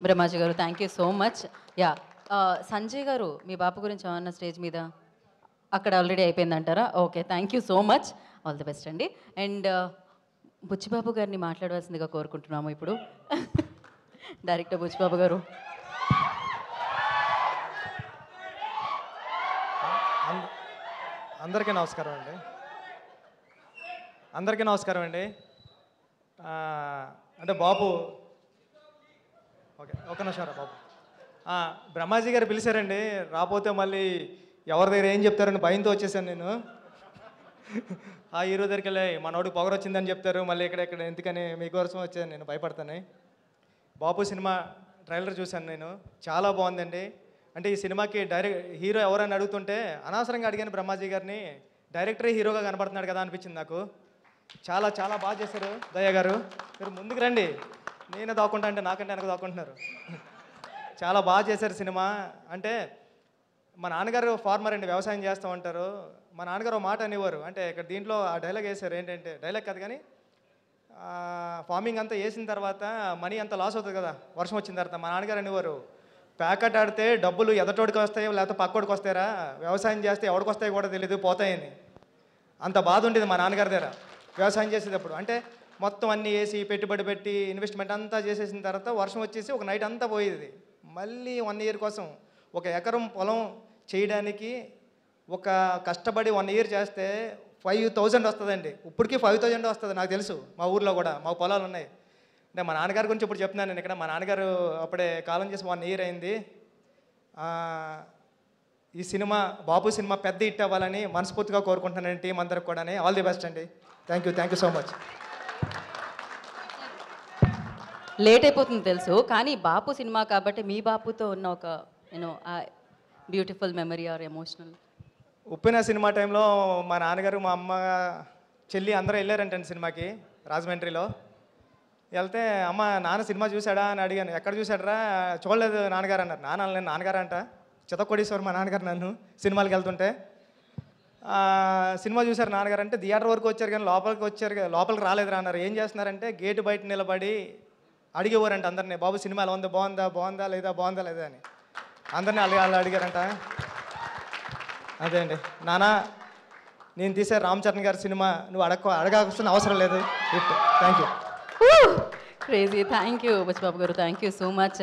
Brahmaji garu thank you so much. Yeah Sanjay garu మీ బాపు గురించి ఏమన్నా స్టేజ్ మీద అక్కడ ఆల్రెడీ అయిపోయిందంటారా? Okay thank you so much. All the best అండి. అండ్ బుచ్చిబాబు గారిని మాట్లాడవలసిందిగా కోరుకుంటున్నాము ఇప్పుడు. డైరెక్టర్ బుచ్చిబాబు గారు. అందరికీ నమస్కారం అండి. అందరికీ నమస్కారం అండి. అంటే బాబు ఓకే ఒక నిమిషం రా బాబు. బ్రహ్మాజీ గారు పిలిచారండి, రాపోతే మళ్ళీ ఎవరి దగ్గర ఏం చెప్తారని భయంతో వచ్చేసాను నేను. ఆ హీరో దగ్గరికి వెళ్ళి మనోడికి పొగరు వచ్చిందని చెప్తారు, మళ్ళీ ఇక్కడ ఎందుకని మీకోసం వచ్చాను, నేను భయపడతాను. బాబు సినిమా ట్రైలర్ చూశాను నేను, చాలా బాగుందండి. అంటే ఈ సినిమాకి హీరో ఎవరైనా అడుగుతుంటే అనవసరంగా అడిగాను బ్రహ్మాజీ గారిని, డైరెక్టరే హీరోగా కనబడుతున్నాడు కదా అనిపించింది నాకు. చాలా చాలా బాగా చేశారు దయ్య గారు. మీరు ముందుకు రండి, నేనే దాక్కుంటా అంటే నాకంటే వెనక దాక్కుంటున్నారు. చాలా బాగా చేశారు సినిమా. అంటే మా నాన్నగారు ఫార్మర్ అండి, వ్యవసాయం చేస్తూ ఉంటారు. మా నాన్నగారు ఒక మాట అనేవారు, అంటే ఇక్కడ దీంట్లో ఆ డైలాగ్ వేశారు, ఏంటంటే డైలాగ్ కాదు కానీ ఫార్మింగ్ అంతా వేసిన తర్వాత మనీ అంతా లాస్ అవుతుంది కదా వర్షం వచ్చిన తర్వాత. మా నాన్నగారు అనేవారు, ప్యాకెట్ ఆడితే డబ్బులు ఎదటోడికి వస్తాయో లేకపోతే పక్కోడికి వస్తాయరా, వ్యవసాయం చేస్తే ఎవడికి వస్తాయో కూడా తెలియదు, పోతాయని. అంత బాధ ఉండేది మా నాన్నగారి దగ్గర వ్యవసాయం చేసేటప్పుడు. అంటే మొత్తం అన్నీ వేసి పెట్టుబడి పెట్టి ఇన్వెస్ట్మెంట్ అంతా చేసేసిన తర్వాత వర్షం వచ్చేసి ఒక నైట్ అంతా పోయేది. మళ్ళీ 1 ఇయర్ కోసం ఒక ఎకరం పొలం చేయడానికి ఒక కష్టపడి 1 ఇయర్ చేస్తే 5,000 వస్తుందండి. ఇప్పటికీ 5,000 వస్తుంది నాకు తెలుసు, మా ఊర్లో కూడా మా పొలాలు ఉన్నాయి. అంటే మా నాన్నగారి గురించి ఇప్పుడు చెప్తున్నాను నేను ఇక్కడ. మా నాన్నగారు అప్పుడే కాలం చేసి 1 ఇయర్ అయింది. ఈ సినిమా బాబు సినిమా పెద్ద హిట్ అవ్వాలని మనస్ఫూర్తిగా కోరుకుంటున్నాను టీం అందరికి కూడా. ఆల్ ది బెస్ట్ అండి. Thank you so much. Late అయిపోతుంది తెలుసు, కానీ బాపు సినిమా కాబట్టి మీ బాపుతో ఉన్న ఒక beautiful memory or emotional. Uppena cinema టైంలో మా నాన్నగారు మా అమ్మ చెల్లి అందరూ వెళ్ళారంటండి సినిమాకి రాజమండ్రిలో. వెళ్తే అమ్మ నాన్న సినిమా చూశాడా అని అడిగాను. ఎక్కడ చూశాడరా, చూడలేదు నాన్నగారు అన్నారు. నేను నాన్నగారు అంట, చితకొడేశ్వరు మా నాన్నగారు నన్ను సినిమాలకు వెళ్తుంటే. సినిమా చూశారు నాన్నగారు అంటే, థియేటర్ వరకు వచ్చారు కానీ లోపలికి రాలేదురా అన్నారు. ఏం చేస్తున్నారంటే గేటు బయట నిలబడి అడిగేవారంట అందరినీ, బాబు సినిమా ఎలా ఉంది, బాగుందా లేదా అని అందరినీ వాళ్ళు అడిగారంట. అదే అండి, నాన్న నేను తీసే రామ్ చరణ్ గారి సినిమా నువ్వు అడగాల్సిన అవసరం లేదు. Thank you. Crazy. Thank you Buchchibabu గారు, థ్యాంక్ యూ సో మచ్.